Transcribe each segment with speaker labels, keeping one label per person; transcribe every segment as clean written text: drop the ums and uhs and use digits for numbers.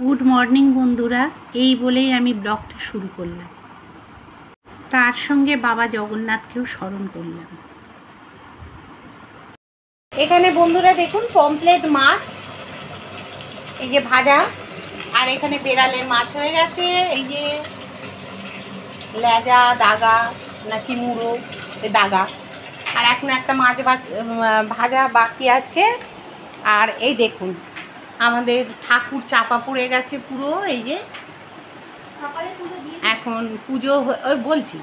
Speaker 1: Good morning বন্ধুরা, এই বলেই আমি ব্লগটা শুরু করলাম। তার সঙ্গে বাবা জগন্নাথকেও স্মরণ করলাম। এখানে বন্ধুরা দেখুন পমফ্লেট মাছ, এই যে ভাজা, আর এখানে বেড়ালের মাছ হয়ে গেছে, এই যে লেজা দাগা নাকি মুড়ো দাগা, আর এখন একটা মাছ ভাজা বাকি আছে। আর এই দেখুন আমাদের ঠাকুর চাপা পড়ে গেছে পুরো, এই যে এখন পুজো বলছি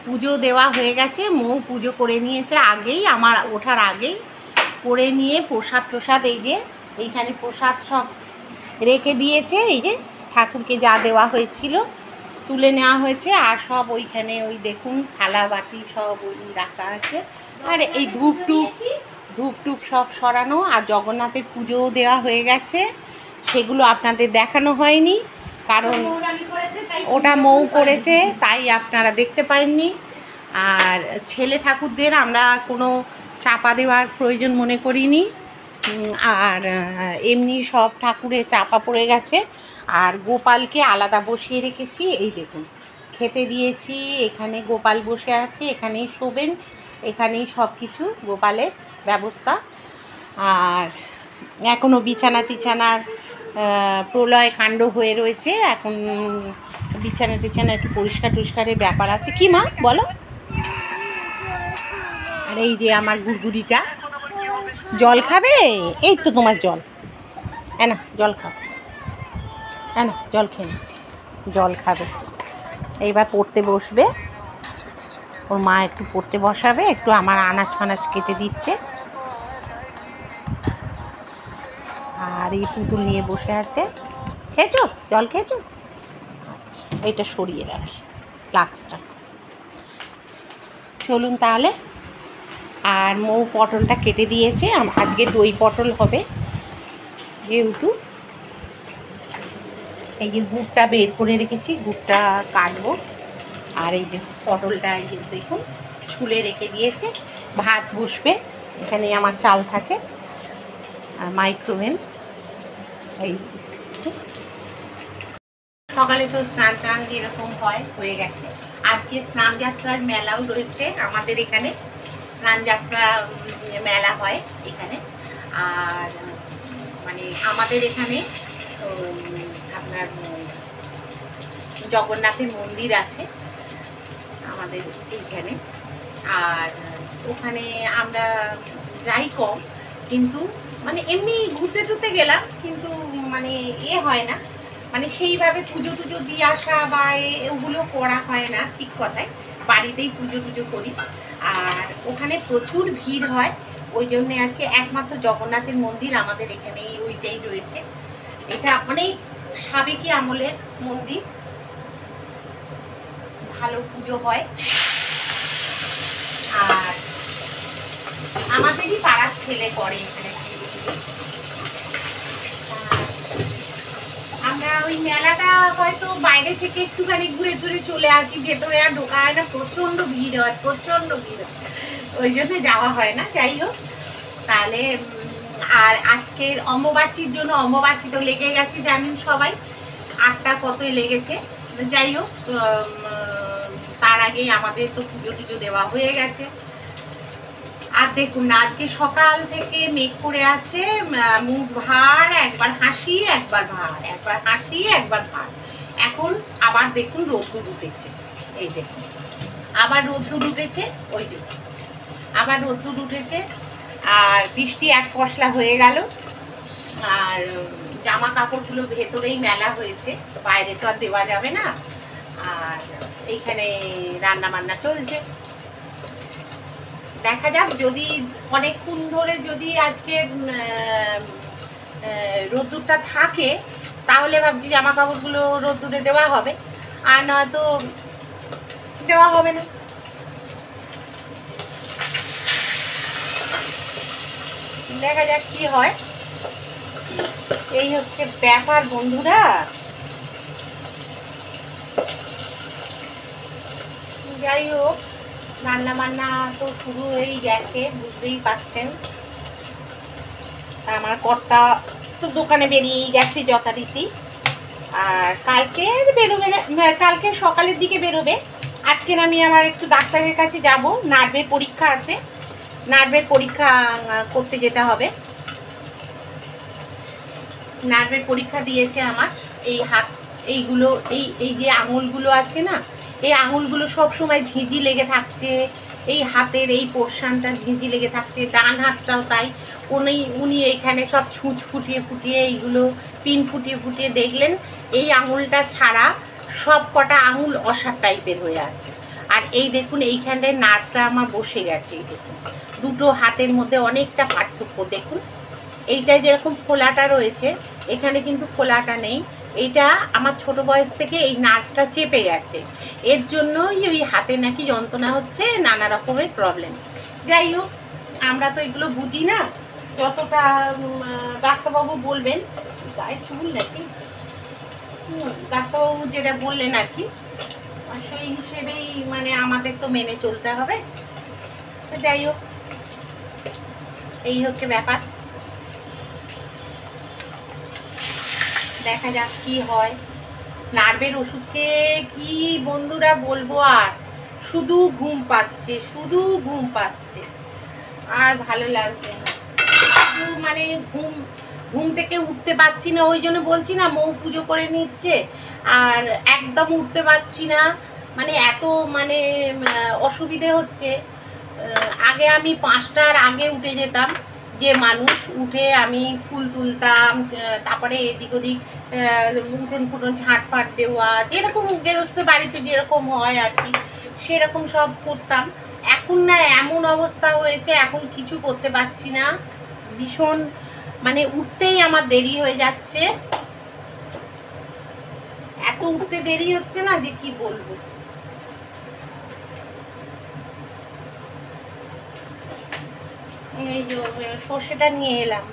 Speaker 1: পুজো দেওয়া হয়ে গেছে, মৌ পুজো করে নিয়েছে আগেই, আমার ওঠার আগেই করে নিয়ে প্রসাদ এই যে এইখানে প্রসাদ সব রেখে দিয়েছে, এই যে ঠাকুরকে যা দেওয়া হয়েছিল তুলে নেওয়া হয়েছে, আর সব ওইখানে ওই দেখুন থালা বাটি সব ওই রাখা আছে। আর এই ধূপ টুপ সব সরানো, আর জগন্নাথের পুজোও দেওয়া হয়ে গেছে, সেগুলো আপনাদের দেখানো হয়নি কারণ ওটা মৌ করেছে, তাই আপনারা দেখতে পারেননি। আর ছেলে ঠাকুরদের আমরা কোনো চাপা দেওয়ার প্রয়োজন মনে করিনি, আর এমনি সব ঠাকুরে চাপা পড়ে গেছে। আর গোপালকে আলাদা বসিয়ে রেখেছি, এই দেখুন খেতে দিয়েছি, এখানে গোপাল বসে আছে, এখানেই শোবেন, এখানেই সব কিছু গোপালের ব্যবস্থা। আর এখনও বিছানার প্রলয় কাণ্ড হয়ে রয়েছে, এখন বিছানা একটু পরিষ্কারের ব্যাপার আছে। কি মা বলো? আর এই যে আমার গুড়গুড়িটা জল খাবে, এই তো তোমার জল, না জল খাও, না জল খেয়ে জল খাবে। এইবার পড়তে বসবে, ওর মা একটু পড়তে বসাবে, একটু আমার আনাজ কেটে দিচ্ছে। আর এই পুতুল নিয়ে বসে আছে। খেয়েছো? জল খেয়েছো? আচ্ছা, এটা সরিয়ে রাখি ফ্লাক্সটা। চলুন তাহলে। আর মৌ পটলটা কেটে দিয়েছে, আজকে দই পটল হবে যেহেতু। এই যে গুড়টা বের করে রেখেছি, গুড়টা কাটবো। আর এই যে পটলটা এই যে দেখুন ছুলে রেখে দিয়েছে, ভাত বসবে, এখানে আমার চাল থাকে, আর মাইক্রোওয়েভ। এই সকালে তো স্নান টান যেরকম হয়ে গেছে। আজকে স্নান যাত্রার মেলাও রয়েছে আমাদের এখানে, স্নান যাত্রা মেলা হয় এখানে। আর মানে আমাদের এখানে আপনার জগন্নাথের মন্দির আছে আমাদের এইখানে, আর ওখানে আমরা যাই কম, কিন্তু মানে এমনি ঘুরতে টুরতে গেলাম, কিন্তু মানে হয় না, মানে সেইভাবে পুজো টুজো দিয়ে আসা বা ওগুলো করা হয় না, ঠিক কথায় বাড়িতেই পুজো করি। আর ওখানে প্রচুর ভিড় হয়, ওই জন্যে আর কি একমাত্র জগন্নাথের মন্দির আমাদের এখানে ওইটাই রয়েছে। এটা অনেক সাবেকি আমলের মন্দির, ভালো পুজো হয়। আর আমাদেরই পাড়ার ছেলে করে এখানে। আমরা ওই মেলাটা হয়তো বাইরে থেকে একটুখানি ঘুরে চলে আসি, ভেতরে আর ঢোকা হয় না, প্রচন্ড ভিড় হয়, ওই জন্য যাওয়া হয় না। যাই হোক, তাহলে আর আজকের অম্বুবাচীর জন্য, অম্বুবাচী তো লেগে গেছে জানেন সবাই, 8টা কতই লেগেছে। যাই হোক, তার আগেই আমাদের তো পুজো টুজো দেওয়া হয়ে গেছে। আর দেখুন না, আজকে সকাল থেকে মেঘ করে আছে, মুখ ভার, একবার হাসি একবার ভার, একবার হাসি একবার ভার। এখন আবার দেখুন রোদ্দুর উঠেছে, এই দেখুন আবার রোদ্দুর উঠেছে, ওই দেখুন আবার রোদ্দুর উঠেছে। আর বৃষ্টি এক পশলা হয়ে গেল। আর জামা কাপড়গুলো ভেতরেই মেলা হয়েছে, বাইরে তো আর দেওয়া যাবে না। আর এইখানে রান্না বান্না চলছে, দেখা যাক, যদি অনেকক্ষণ ধরে যদি আজকে রোদ্দুরটা থাকে তাহলে ভাবছি জামা কাপড়গুলো রোদ্দুরে দেওয়া হবে, আর নয়তো দেওয়া হবে না। দেখা যাক কি হয়। এই হচ্ছে ব্যাপার বন্ধুরা। যাই হোক, রান্না বান্না তো শুরু হয়েই গেছে, বুঝতেই পারছেন। আমার কর্তা তো দোকানে বেরিয়েই গেছে যথারীতি। আর কালকে বেরোবে না, কালকে সকালের দিকে বেরোবে। আজকের আমি আমার একটু ডাক্তারের কাছে যাব, নার্ভের পরীক্ষা আছে, নার্ভের পরীক্ষা করতে যেতে হবে। নার্ভের পরীক্ষা দিয়েছে আমার এই হাত, এইগুলো এই যে আঙুলগুলো আছে না, এই আঙুলগুলো সব সময় ঝিঁঝি লেগে থাকছে, এই হাতের এই পোর্শনটা ঝিঁঝি লেগে থাকছে, ডান হাতটাও তাই। উনি এইখানে সব ছুঁচ ফুটিয়ে ফুটিয়ে এইগুলো পিন ফুটিয়ে ফুটিয়ে দেখলেন এই আঙুলটা ছাড়া সব কটা আঙুল অসার টাইপের হয়ে আছে। আর এই দেখুন এইখানটায় নার্ভটা আমার বসে গেছে, এই দেখুন দুটো হাতের মধ্যে অনেকটা পার্থক্য। দেখুন এইটায় যেরকম ফোলাটা রয়েছে এখানে কিন্তু ফোলাটা নেই। এইটা আমার ছোট বয়স থেকে এই নার্ভটা চেপে গেছে, এর জন্যই ওই হাতে নাকি যন্ত্রণা হচ্ছে, নানা রকমের প্রবলেম। যাই হোক, আমরা তো এগুলো বুঝি না, যতটা ডাক্তারবাবু বলবেন, গায়ে চুল নাকি, ডাক্তারবাবু যেটা বললেন আর কি, সেই হিসেবেই মানে আমাদের তো মেনে চলতে হবে। যাই হোক, এই হচ্ছে ব্যাপার, দেখা যাক কি হয়। নার্ভের ওষুধকে কি বন্ধুরা বলবো, আর শুধু ঘুম পাচ্ছে, শুধু ঘুম পাচ্ছে, আর ভালো লাগছে না, শুধু মানে ঘুম থেকে উঠতে পারছি না। ওই জন্য বলছি না, মৌ পুজো করে নিচ্ছে, আর একদম উঠতে পারছি না, মানে এত মানে অসুবিধে হচ্ছে। আগে আমি 5টার আগে উঠে যেতাম, যে মানুষ উঠে আমি ফুল তুলতাম, তারপরে এদিক ওদিক উঠোন ফুটন ঝাঁটফাট দেওয়া, যেরকম গেরস্ত বাড়িতে যেরকম হয় আর কি, সেরকম সব করতাম। এখন না এমন অবস্থা হয়েছে, এখন কিছু করতে পারছি না, ভীষণ মানে উঠতেই আমার দেরি হয়ে যাচ্ছে, এত উঠতে দেরি হচ্ছে না যে কি বলবো। এই যে সর্ষেটা নিয়ে এলাম,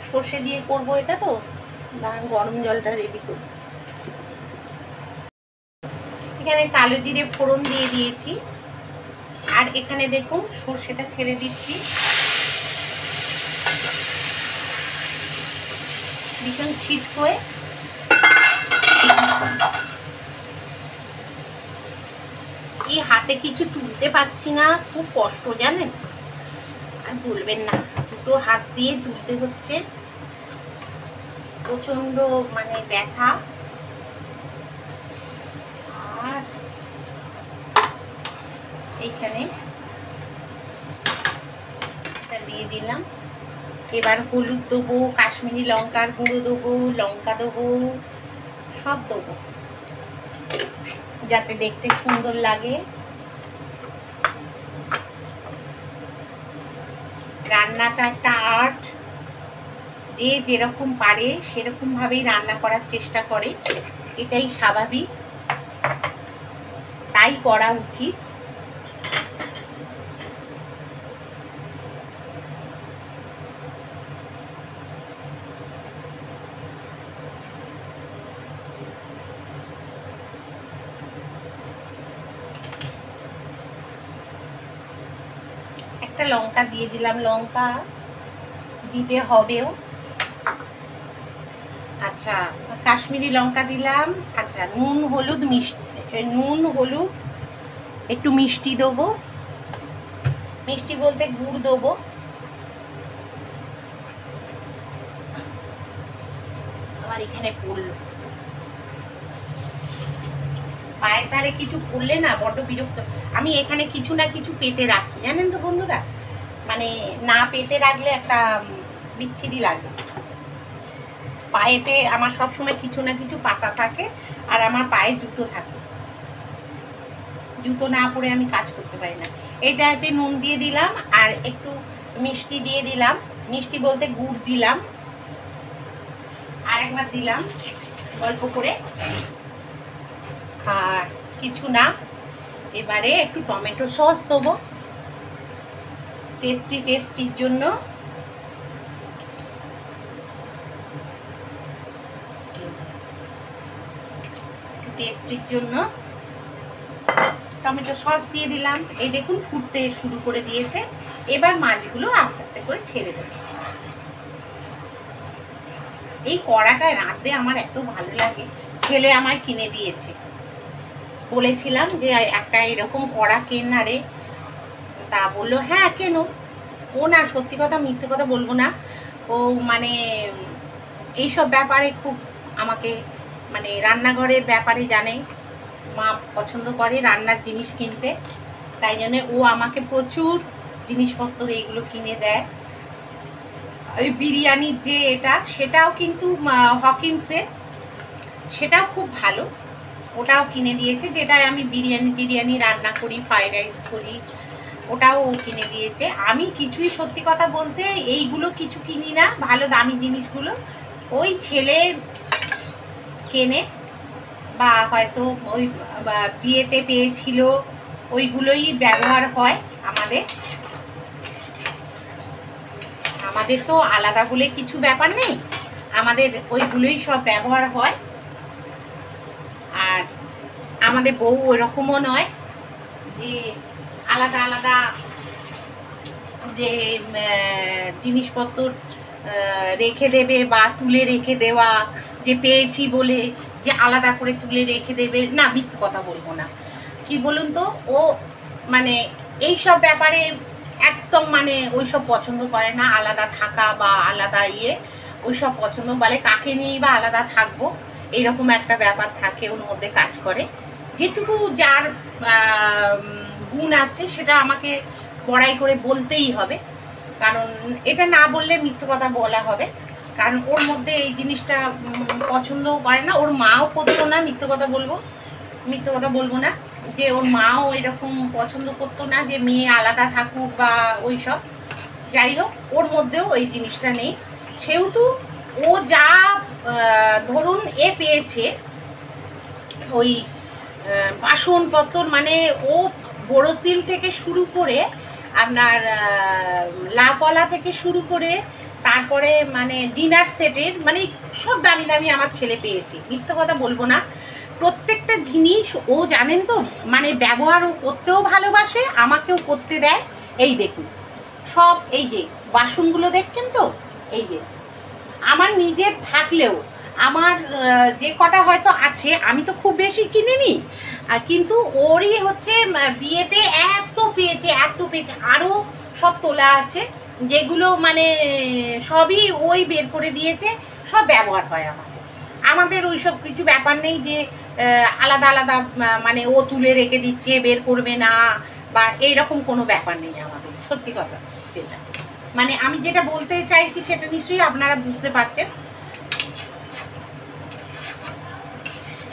Speaker 1: সর্ষে দিয়ে করবো এটা, তো গরম জলটা রেডি করব। এখানে কালো জিরে ফোড়ন দিয়ে দিয়েছি, আর এখানে দেখুন সর্ষেটা ছেড়ে দিচ্ছি, ভীষণ শীত হয়ে। এই হাতে কিছু তুলতে পারছি না, খুব কষ্ট জানেন, আর বলবেন না, দুটো হাত দিয়ে তুলতে হচ্ছে, প্রচন্ড মানে ব্যথা। আর এইখানে দিয়ে দিলাম, এবার হলুদ দেবো, কাশ্মীরি লঙ্কার গুঁড়ো দেবো, লঙ্কা দেবো, সব দেবো যাতে দেখতে সুন্দর লাগে। রান্নাটা একটা আর্ট, যে যেরকম পারে সেরকম ভাবেই রান্না করার চেষ্টা করে, এটাই স্বাভাবিক, তাই করা উচিত। একটা লঙ্কা দিয়ে দিলাম, লঙ্কা দিতে হবেও। আচ্ছা, কাশ্মীরি লঙ্কা দিলাম। আচ্ছা, নুন হলুদ একটু মিষ্টি দেবো, মিষ্টি বলতে গুড় দেবো। আমার এখানে পড়লো, পায়ের ধারে কিছু পড়লে না বড্ড বিরক্ত। আমি এখানে কিছু না কিছু পেতে রাখি, জানেন তো বন্ধুরা, মানে না পেতে রাখলে একটা বিচ্ছিরি লাগে। পায়েতে আমার সবসময় কিছু না কিছু পাতা থাকে, আর আমার পায়ে জুতো থাকে, জুতো না পরে আমি কাজ করতে পারি না। এটাতে নুন দিয়ে দিলাম, আর একটু মিষ্টি দিয়ে দিলাম, মিষ্টি বলতে গুড় দিলাম, আর একবার দিলাম অল্প করে, আর কিছু না। এবারে একটু টমেটো সস দেবো টেস্টির জন্য। টেস্টির জন্য টমেটো সস দিয়ে দিলাম। এই দেখুন ফুটতে শুরু করে দিয়েছে, এবার মাছগুলো আস্তে আস্তে করে ছেড়ে দেবো। এই কড়াটা রাঁধতে আমার এত ভালো লাগে, ছেলে আমায় কিনে দিয়েছে। বলেছিলাম যে একটা এরকম কড়া কেন না রে, তা বললো হ্যাঁ কেন। ও না সত্যি কথা মিথ্যে কথা বলবো না, ও মানে এইসব ব্যাপারে খুব আমাকে মানে রান্নাঘরের ব্যাপারে জানে, মা পছন্দ করে রান্নার জিনিস কিনতে, তাই জন্যে ও আমাকে প্রচুর জিনিসপত্র এইগুলো কিনে দেয়। ওই বিরিয়ানির যে এটা সেটাও কিন্তু হকিন্সের, সেটাও খুব ভালো, ওটাও কিনে দিয়েছে, যেটাই আমি বিরিয়ানি রান্না করি, ফ্রাইড রাইস করি, ওটাও ও কিনে দিয়েছে। আমি কিছুই সত্যি কথা বলতে এইগুলো কিছু কিনি না, ভালো দামি জিনিসগুলো ওই ছেলে কেনে, বা হয়তো ওই বিয়েতে পেয়েছিল ওইগুলোই ব্যবহার হয়। আমাদের তো আলাদা বলে কিছু ব্যাপার নেই, আমাদের ওইগুলোই সব ব্যবহার হয়। আর আমাদের বউ ওইরকমও নয় যে আলাদা আলাদা যে জিনিসপত্র রেখে দেবে বা তুলে রেখে দেওয়া, যে পেয়েছি বলে যে আলাদা করে তুলে রেখে দেবে না, মিথ্যে কথা বলবো না। কি বলুন তো, ও মানে এই সব ব্যাপারে একদম মানে ওইসব পছন্দ করে না, আলাদা থাকা বা আলাদা ওইসব পছন্দ, বলে কাকে নিয়েই বা আলাদা থাকবো, এইরকম একটা ব্যাপার থাকে ওর মধ্যে কাজ করে। যেটুকু যার গুণ আছে সেটা আমাকে বড়াই করে বলতেই হবে, কারণ এটা না বললে মিথ্যে কথা বলা হবে। কারণ ওর মধ্যে এই জিনিসটা পছন্দও করে না, ওর মাও করতো না, মিথ্যে কথা বলবো না যে ওর মাও এরকম পছন্দ করতো না যে মেয়ে আলাদা থাকুক বা ওই সব। যাই হোক, ওর মধ্যেও এই জিনিসটা নেই, সেহেতু ও যা ধরুন পেয়েছে ওই বাসনপত্র, মানে ও বড়শিল থেকে শুরু করে আপনার লাপলা থেকে শুরু করে তারপরে মানে ডিনার সেটের মানে সব দামি দামি আমার ছেলে পেয়েছে, মিথ্যে কথা বলবো না। প্রত্যেকটা জিনিস ও জানেন তো মানে ব্যবহারও করতেও ভালোবাসে, আমাকেও করতে দেয়। এই দেখুন সব এই যে বাসনগুলো দেখছেন তো, এই যে আমার নিজের থাকলেও আমার যে কটা হয়তো আছে, আমি তো খুব বেশি কিনিনি, কিন্তু ওরই হচ্ছে বিয়েতে এত পেয়েছে আরও সব তোলা আছে, যেগুলো মানে সবই ওই বের করে দিয়েছে, সব ব্যবহার হয় আমাদের ওই সব কিছু ব্যাপার নেই যে আলাদা আলাদা মানে ও তুলে রেখে দিচ্ছে বের করবে না বা এইরকম কোনো ব্যাপার নেই আমাদের। সত্যি কথা যেটা মানে আমি যেটা বলতে চাইছি সেটা নিশ্চয়ই আপনারা বুঝতে পারছেন,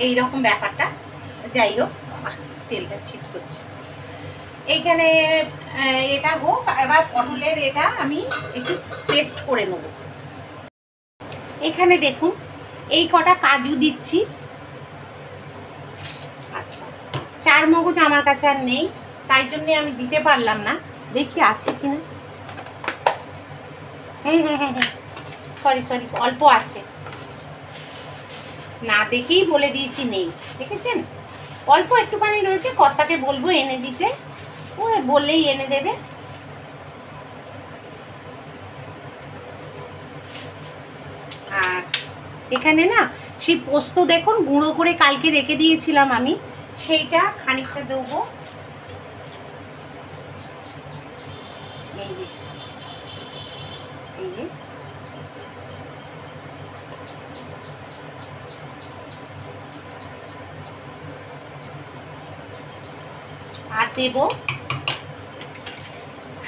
Speaker 1: এইরকম ব্যাপারটা। যাই হোক, তেলটা ঠিক করছি এইখানে, এটা হোক। এবার পটলের এটা আমি একটু পেস্ট করে নেব। এখানে দেখুন এই কটা কাজু দিচ্ছি। আচ্ছা, চার মগজ আমার কাছে আর নেই, তাই জন্যে আমি দিতে পারলাম না, দেখি আছে কিনা। সরি অল্প আছে, না দেখেই বলে দিয়েছি নেই, দেখেছেন অল্প একটুখানি রয়েছে, কর্তাকে বলবো এনে দিতে, ও বললেই এনে দেবে। আর এখানে না সেই পোস্ত দেখুন গুঁড়ো করে কালকে রেখে দিয়েছিলাম আমি, সেইটা খানিকটা দেবো। এই যে আর দেব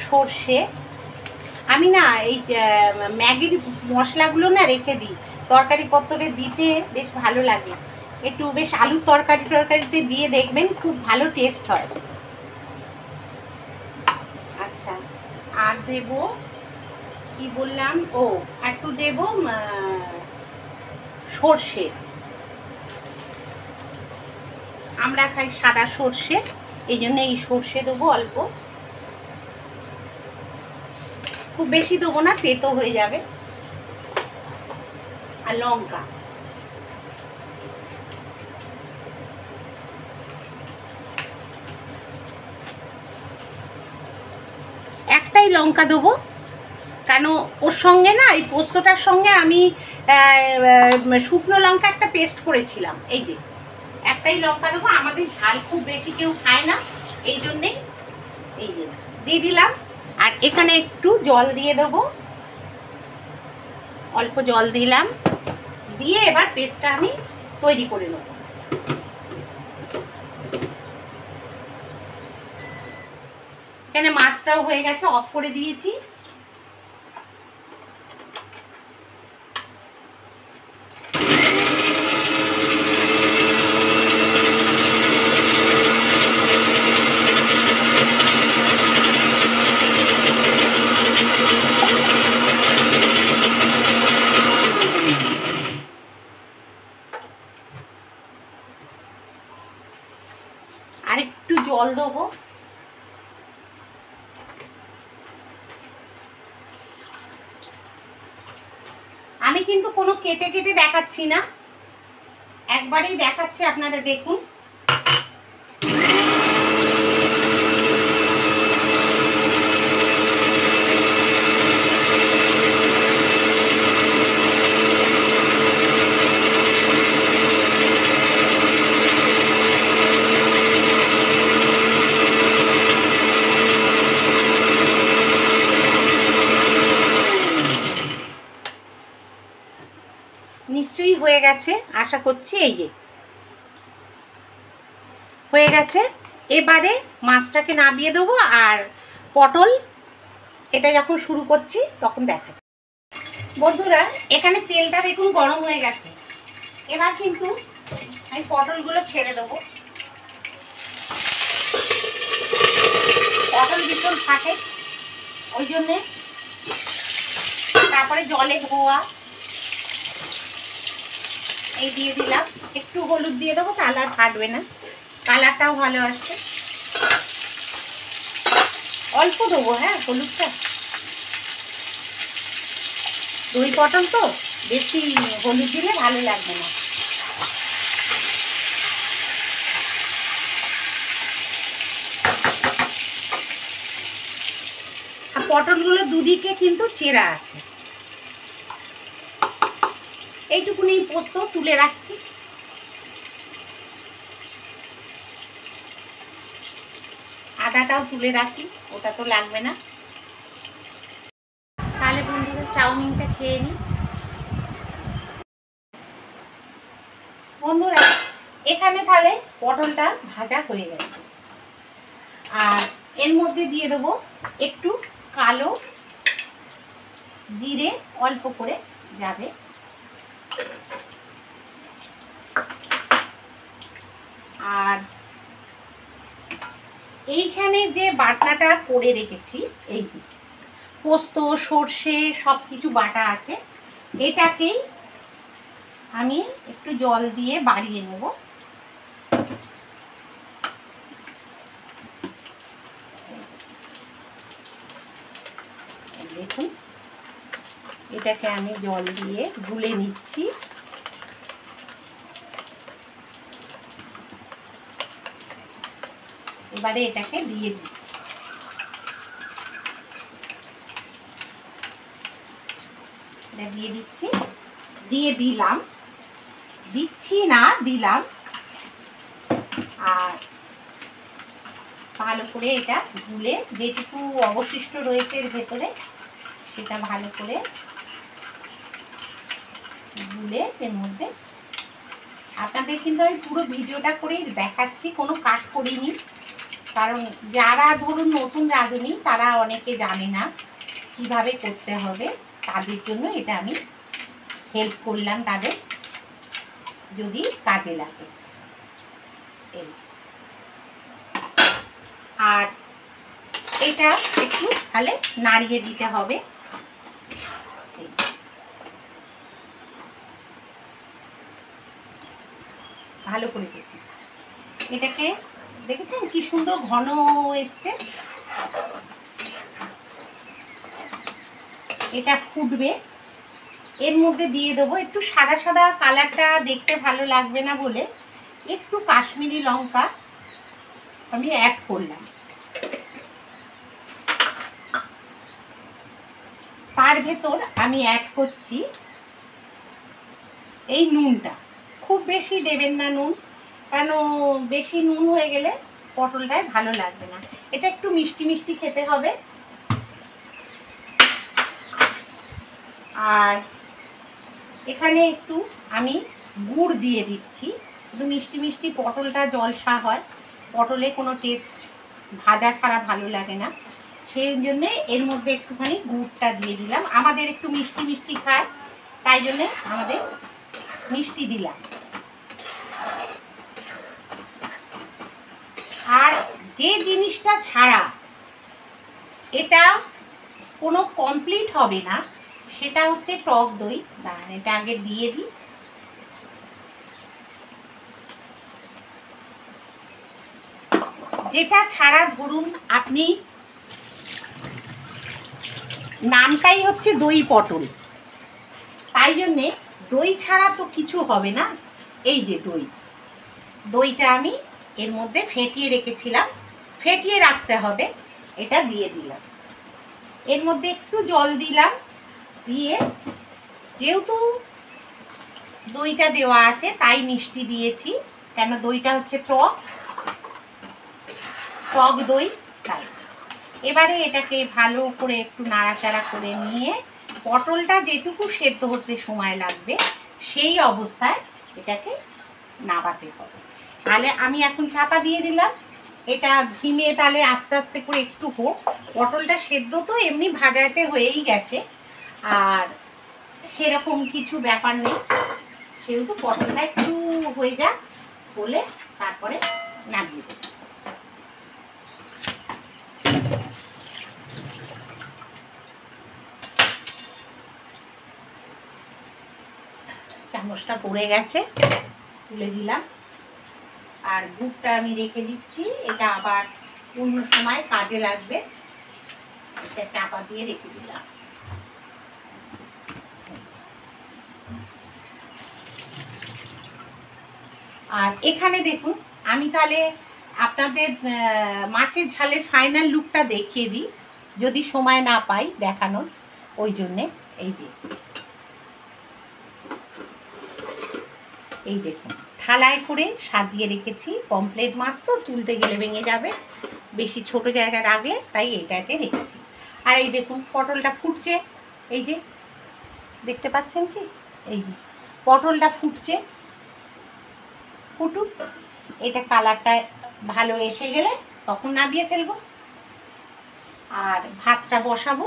Speaker 1: সর্ষে। আমি না এই ম্যাগির মশলাগুলো না রেখে দিই, তরকারি পত্রে দিতে বেশ ভালো লাগে, একটু বেশ আলুর তরকারিতে দিয়ে দেখবেন খুব ভালো টেস্ট হয়। আচ্ছা, আর দেব কি বললাম, ও একটু দেব সর্ষে, আমরা খাই সাদা সর্ষে, এই জন্য এই সর্ষে দেবো অল্প, খুব বেশি দেবো না, তেতো হয়ে যাবে। আর লঙ্কা, একটাই লঙ্কা দেবো, কেন ওর সঙ্গে না এই পোস্তটার সঙ্গে আমি শুকনো লঙ্কা একটা পেস্ট করেছিলাম। এই যে একটাই লঙ্কা দেবো, আমাদের ঝাল খুব বেশি কেউ খায় না, এই জন্যেই এই যে দিয়ে দিলাম। আর এখানে একটু জল দিয়ে দেবো, অল্প জল দিলাম, দিয়ে এবার পেস্টটা আমি তৈরি করে নেব। এখানে মাছটাও হয়ে গেছে, অফ করে দিয়েছি। আর একটু জল দেবো। আমি কিন্তু কোনো কেটে কেটে দেখাচ্ছি না, একবারেই দেখাচ্ছি, আপনারা দেখুন। নিশ্চয়ই হয়ে গেছে আশা করছি। এই যে হয়ে গেছে। এবারে মাছটাকে নামিয়ে দেবো, আর পটল এটা যখন শুরু করছি তখন দেখা। বন্ধুরা এখানে তেলটা দেখুন গরম হয়ে গেছে। এবার কিন্তু আমি পটলগুলো ছেড়ে দেবো। পটল ভীষণ থাকে ওই জন্যে। তারপরে জলে ধোয়া এই দিয়ে দিলাম, একটু হলুদ দিয়ে দেবো, কালার ফাটবে না, কালারটাও ভালো আসছে। অল্প দেবো, হ্যাঁ হলুদটা, দই পটল তো বেশি হলুদ দিলে ভালো লাগবে না। আর পটলগুলো দুদিকে কিন্তু চেরা আছে। এইটুকুনি পোস্ত তুলে রাখছি। আদাটাও তুলে রাখি, ওটা তো লাগবে না। তাহলে বন্ধুরা চাউমিনটা খেয়ে নিই। বন্ধুরা এখানে তাহলে পটলটা ভাজা হয়ে গেছে, আর এর মধ্যে দিয়ে দেবো একটু কালো জিরে, অল্প করে যাবে, আর এইখানে যে বাটনাটা করে রেখেছি, এই যে পোস্ত সর্ষে সব কিছু বাটা আছে, এটাকেই আমি একটু জল দিয়ে বাড়িয়ে নেব। দেখুন এটাকে আমি জল দিয়ে গুলে নিচ্ছি। এবারে এটাকে দিয়ে দিচ্ছি। এটা দিয়ে দিচ্ছি, দিয়ে দিলাম, দিচ্ছি না দিলাম। আর ভালো করে এটা গুলে, যেটুকু অবশিষ্ট রয়েছে এর ভেতরে সেটা ভালো করে গুলে এর মধ্যে। আপনাদের কিন্তু আমি পুরো ভিডিওটা করেই দেখাচ্ছি, কোনো কাট করিনি, কারণ যারা ধরুন নতুন রাঁধুনি তারা অনেকে জানে না কিভাবে করতে হবে, তাদের জন্য এটা আমি হেল্প করলাম, তাদের যদি কাজে লাগে। এই আর এটা একটু তাহলে নাড়িয়ে দিতে হবে। ভালো করে দেখুন, এটাকে দেখেছেন কি সুন্দর ঘন এসছে। এটা ফুটবে, এর মধ্যে দিয়ে দেবো একটু সাদা সাদা, কালারটা দেখতে ভালো লাগবে না বলে একটু কাশ্মীরি লঙ্কা আমি অ্যাড করলাম। তার ভেতর আমি অ্যাড করছি এই নুনটা। খুব বেশি দেবেন না নুন, কেন বেশি নুন হয়ে গেলে পটলটায় ভালো লাগবে না। এটা একটু মিষ্টি মিষ্টি খেতে হবে। আর এখানে একটু আমি গুড় দিয়ে দিচ্ছি, একটু মিষ্টি মিষ্টি, পটলটা জলসা হয়, পটলে কোনো টেস্ট ভাজা ছাড়া ভালো লাগে না, সেই জন্যে এর মধ্যে একটুখানি গুড়টা দিয়ে দিলাম। আমাদের একটু মিষ্টি মিষ্টি খায়, তাই জন্যে আমাদের মিষ্টি দিলাম। আর যে জিনিসটা ছাড়া এটা কোনো কমপ্লিট হবে না সেটা হচ্ছে টক দই। দাঁড়ান, এটা আগে দিয়ে দিই। যেটা ছাড়া ধরুন আপনি, নামটাই হচ্ছে দই পটল, তাই জন্যে দই ছাড়া তো কিছু হবে না। এই যে দইটা আমি এর মধ্যে ফেটিয়ে রেখেছিলাম, ফেটিয়ে রাখতে হবে, এটা দিয়ে দিলাম। এর মধ্যে একটু জল দিলাম, দিয়ে যেহেতু দইটা দেওয়া আছে তাই মিষ্টি দিয়েছি, কেন দইটা হচ্ছে টক দই, তাই। এবারে এটাকে ভালো করে একটু নাড়াচাড়া করে নিয়ে পটলটা যেটুকু সেদ্ধ হতে সময় লাগবে সেই অবস্থায় এটাকে নাবাতে হবে। তাহলে আমি এখন চাপা দিয়ে দিলাম, এটা ধিমে তালে আস্তে আস্তে করে একটু হোক। পটলটা সেদ্ধ তো এমনি ভাজাতে হয়েই গেছে, আর সেরকম কিছু ব্যাপার নেই, সেহেতু পটলটা একটু হয়ে যাক, বলে তারপরে নামিয়ে দেব। চামচটা পড়ে গেছে, তুলে দিলাম। আর গুড়টা আমি রেখে দিচ্ছি, এটা আবার অন্য সময় কাজে লাগবে, এটা চাপা দিয়ে রেখে দিলাম। আর এখানে দেখুন, আমি তাহলে আপনাদের মাছের ঝালের ফাইনাল লুকটা দেখিয়ে দিই, যদি সময় না পাই দেখানোর, ওই জন্যে। এই দেখুন থালায় করে সাজিয়ে রেখেছি। পমফ্রেট মাছ তো তুলতে গেলে ভেঙে যাবে, বেশি ছোট জায়গায় রাখলে, তাই এইটাতে রেখেছি। আর এই দেখুন পটলটা ফুটছে, এই যে দেখতে পাচ্ছেন কি, এই যে পটলটা ফুটছে, ফুটুক, এটা কালারটা ভালো এসে গেলে তখন নামিয়ে ফেলবো। আর ভাতটা বসাবো,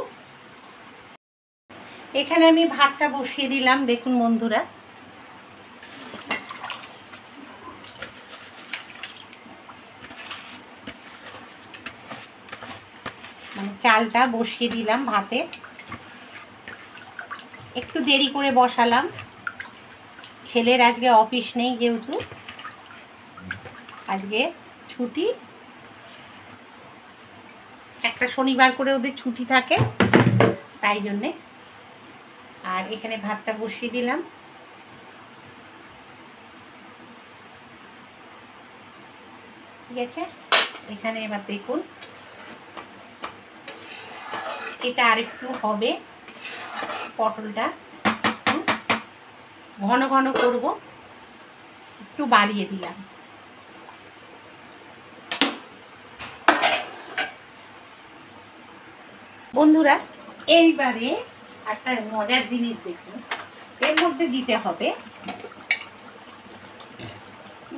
Speaker 1: এখানে আমি ভাতটা বসিয়ে দিলাম। দেখুন বন্ধুরা, মানে চালটা বসিয়ে দিলাম ভাতে, একটু দেরি করে বসালাম, ছেলের আজকে অফিস নেই, যেহেতু আজকে ছুটি, একটা শনিবার করে ওদের ছুটি থাকে, তাই জন্যে। আর এখানে ভাতটা বসিয়ে দিলাম। ঠিক আছে, এখানে এবার দেখুন এটা আরেকটু হবে, পটলটা ঘন ঘন করব, একটু বাড়িয়ে দিলাম। বন্ধুরা, এইবারে একটা মজার জিনিস দেখুন, এর মধ্যে দিতে হবে,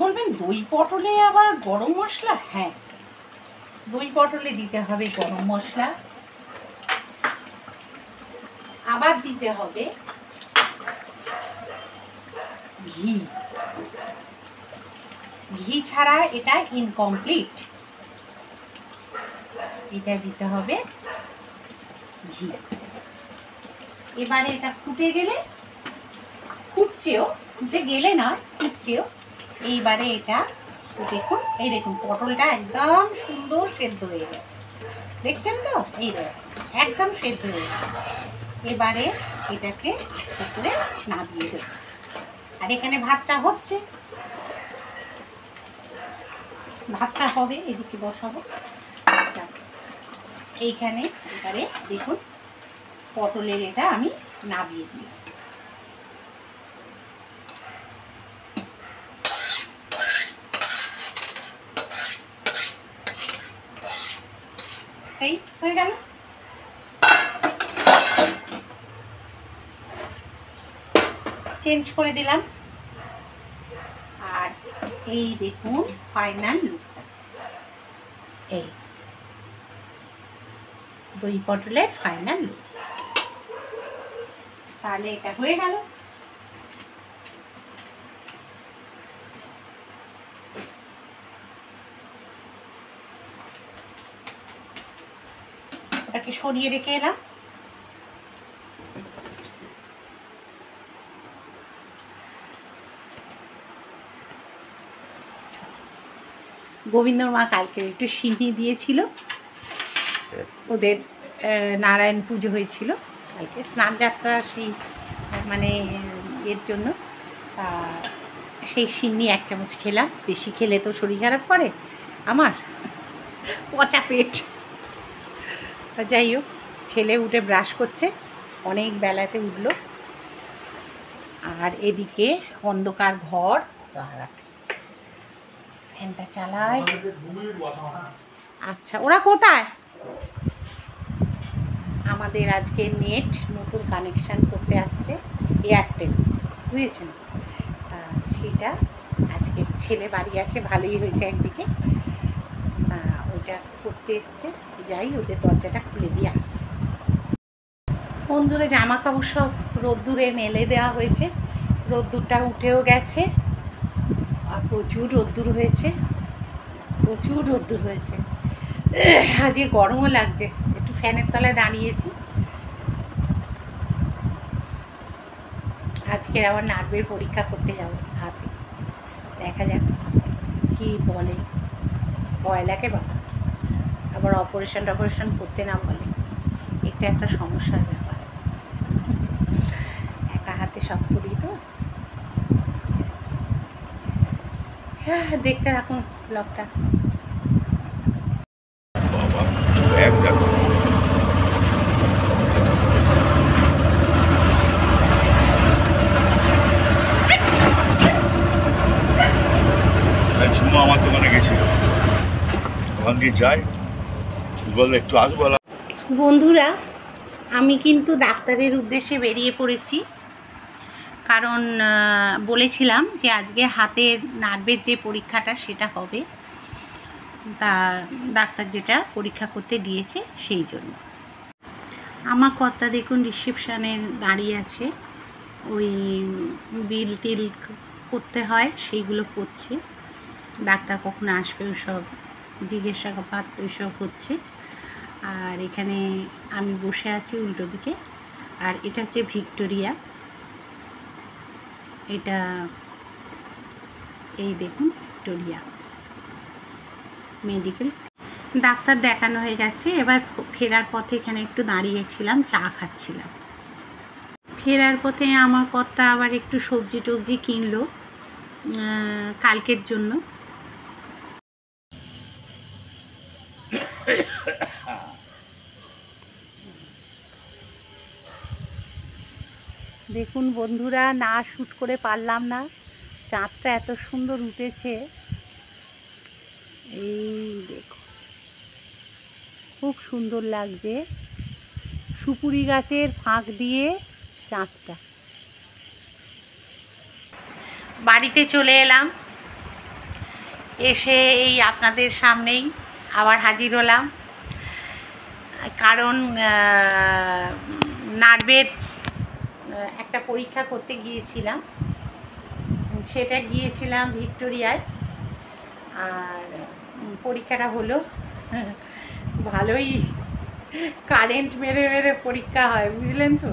Speaker 1: বলবেন দই পটলে আবার গরম মশলা? হ্যাঁ, দই পটলে দিতে হবে গরম মশলা, আবার দিতে হবে ঘি। ঘি ছাড়া এটা ইনকমপ্লিট, এটা দিতে হবে ঘি। এবারে এটা ফুটে গেলে, ফুটে গেলে না, ফুটছেও, এইবারে এটা দেখুন, এই দেখুন পটলটা একদম সুন্দর সেদ্ধ হয়ে গেছে, দেখছেন তো, এই একদম সেদ্ধ হয়ে গেছে। এবারে এটাকে আস্তে করে নামিয়ে দেব। আর এখানে ভাতটা হচ্ছে, ভাতটা হবে, এদিকে বসাবো। আচ্ছা, এইখানে এবারে দেখুন পটলের এটা আমি নামিয়ে দিই। এই হয়ে গেল। চেঞ্জ করে দিলাম। আর এই দেখুন ফাইনাল লুকটা, এই দই পটলের ফাইনাল লুক। তাহলে এটা হয়ে গেল। ওটাকে সরিয়ে রেখে এলাম। গোবিন্দর মা কালকে একটু সিন্নি দিয়েছিল, ওদের নারায়ণ পুজো হয়েছিল কালকে, স্নান যাত্রা সেই মানে এর জন্য সেই সিন্নি 1 চামচ খেলাম। বেশি খেলে তো শরীর খারাপ করে আমার, পচা পেট। যাই হোক, ছেলে উঠে ব্রাশ করছে, অনেক বেলাতে উঠলো। আর এদিকে অন্ধকার ঘর, ফ্যানটা চালায়। আচ্ছা, ওরা কোথায়? আমাদের আজকে নেট নতুন কানেকশান করতে আসছে, এয়ারটেল, বুঝেছেন? সেটা আজকে ছেলে বাড়ি আছে, ভালোই হয়েছে একদিকে, ওইটা করতে এসছে। যাই, ওদের দরজাটা খুলে দিয়ে আসছে। বন্ধুরা জামা কাপড় সব রোদ্দুরে মেলে দেওয়া হয়েছে, রোদ্দুরটা উঠেও গেছে। আর প্রচুর রোদ্দুর হয়েছে, প্রচুর রোদ্দুর হয়েছে। আজকে গরমও লাগছে, একটু ফ্যানের তলায় দাঁড়িয়েছি। আজকের আবার নার্ভের পরীক্ষা করতে যাব হাতে, দেখা যাক কি বলে। ভয় লাগে বাবা, আবার অপারেশন করতে না বলে, এটা একটা সমস্যার ব্যাপার। একা হাতে সব করি তো। হ্যাঁ, দেখতে থাকুন ব্লগটা।
Speaker 2: ঝুমা আমার দোকানে গেছিল, ওখান দিয়ে যাই, বললো একটু আসবো।
Speaker 1: বন্ধুরা, আমি কিন্তু ডাক্তারের উদ্দেশ্যে বেরিয়ে পড়েছি, কারণ বলেছিলাম যে আজকে হাতের নার্ভের যে পরীক্ষাটা সেটা হবে, তা ডাক্তার যেটা পরীক্ষা করতে দিয়েছে সেই জন্য। আমার কর্তা দেখুন রিসেপশানে দাঁড়িয়ে আছে, ওই বিল টিল করতে হয় সেইগুলো করছে। ডাক্তার কখন আসবে ওইসব জিজ্ঞাসাবাদ ওইসব হচ্ছে। আর এখানে আমি বসে আছি উল্টো দিকে। আর এটা হচ্ছে ভিক্টোরিয়া, এটা এই দেখুন ভিক্টোরিয়া মেডিকেল। ডাক্তার দেখানো হয়ে গেছে, এবার ফেরার পথে এখানে একটু দাঁড়িয়েছিলাম, চা খাচ্ছিলাম। ফেরার পথে আমার কর্তা আবার একটু সবজি টবজি কিনলো কালকের জন্য। দেখুন বন্ধুরা, না শ্যুট করে পারলাম না, চাঁদটা এত সুন্দর উঠেছে। এই দেখো, খুব সুন্দর লাগছে, সুপুরি গাছের ফাঁক দিয়ে চাঁদটা। বাড়িতে চলে এলাম, এসে এই আপনাদের সামনেই আবার হাজির হলাম, কারণ নার্ভের একটা পরীক্ষা করতে গিয়েছিলাম, সেটা গিয়েছিলাম ভিক্টোরিয়ায়। আর পরীক্ষাটা হলো, ভালোই কারেন্ট মেরে মেরে পরীক্ষা হয়, বুঝলেন তো।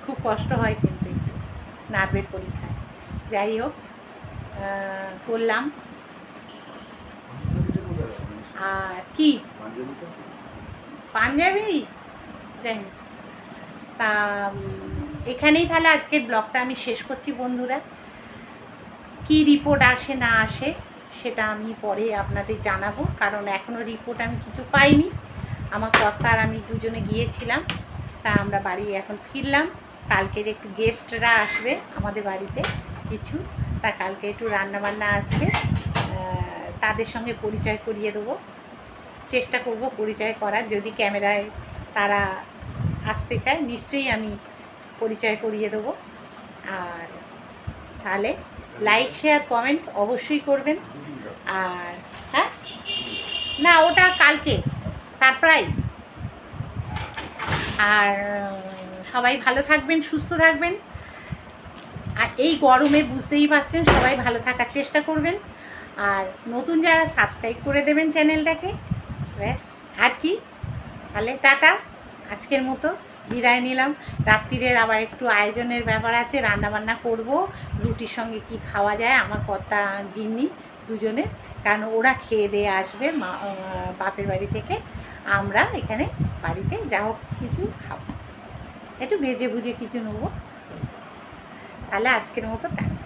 Speaker 1: খুব কষ্ট হয় কিন্তু নার্ভের পরীক্ষায়। যাই হোক, করলাম। আর কি পাঞ্জাবি, যাই হোক, তা এখানেই তাহলে আজকের ব্লগটা আমি শেষ করছি বন্ধুরা। কি রিপোর্ট আসে না আসে সেটা আমি পরে আপনাদের জানাবো, কারণ এখনও রিপোর্ট আমি কিছু পাইনি। আমার কর্তা আর আমি দুজনে গিয়েছিলাম, তা আমরা বাড়ি এখন ফিরলাম। কালকের একটু গেস্টরা আসবে আমাদের বাড়িতে কিছু, তা কালকে একটু রান্নাবান্না আছে, তাদের সঙ্গে পরিচয় করিয়ে দেবো, চেষ্টা করব পরিচয় করার। যদি ক্যামেরায় তারা আসতে চায় নিশ্চয়ই আমি পরিচয় করিয়ে দেবো। আর তাহলে লাইক শেয়ার কমেন্ট অবশ্যই করবেন। আর হ্যাঁ, না ওটা কালকে সারপ্রাইজ। আর সবাই ভালো থাকবেন, সুস্থ থাকবেন। আর এই গরমে বুঝতেই পারছেন, সবাই ভালো থাকার চেষ্টা করবেন। আর নতুন যারা সাবস্ক্রাইব করে দেবেন চ্যানেলটাকে, ব্যাস আর কি। তাহলে টাটা, আজকের মতো বিদায় নিলাম। রাত্রিরের আবার একটু আয়োজনের ব্যাপার আছে, রান্নাবান্না করব, রুটির সঙ্গে কি খাওয়া যায় আমার কর্তা গিন্নি দুজনে, কারণ ওরা খেয়ে দিয়ে আসবে বাপের বাড়ি থেকে, আমরা এখানে বাড়িতে যা হোক কিছু খাবো, একটু ভেজে ভুজে কিছু নেবো। তাহলে আজকের মতো টাটা।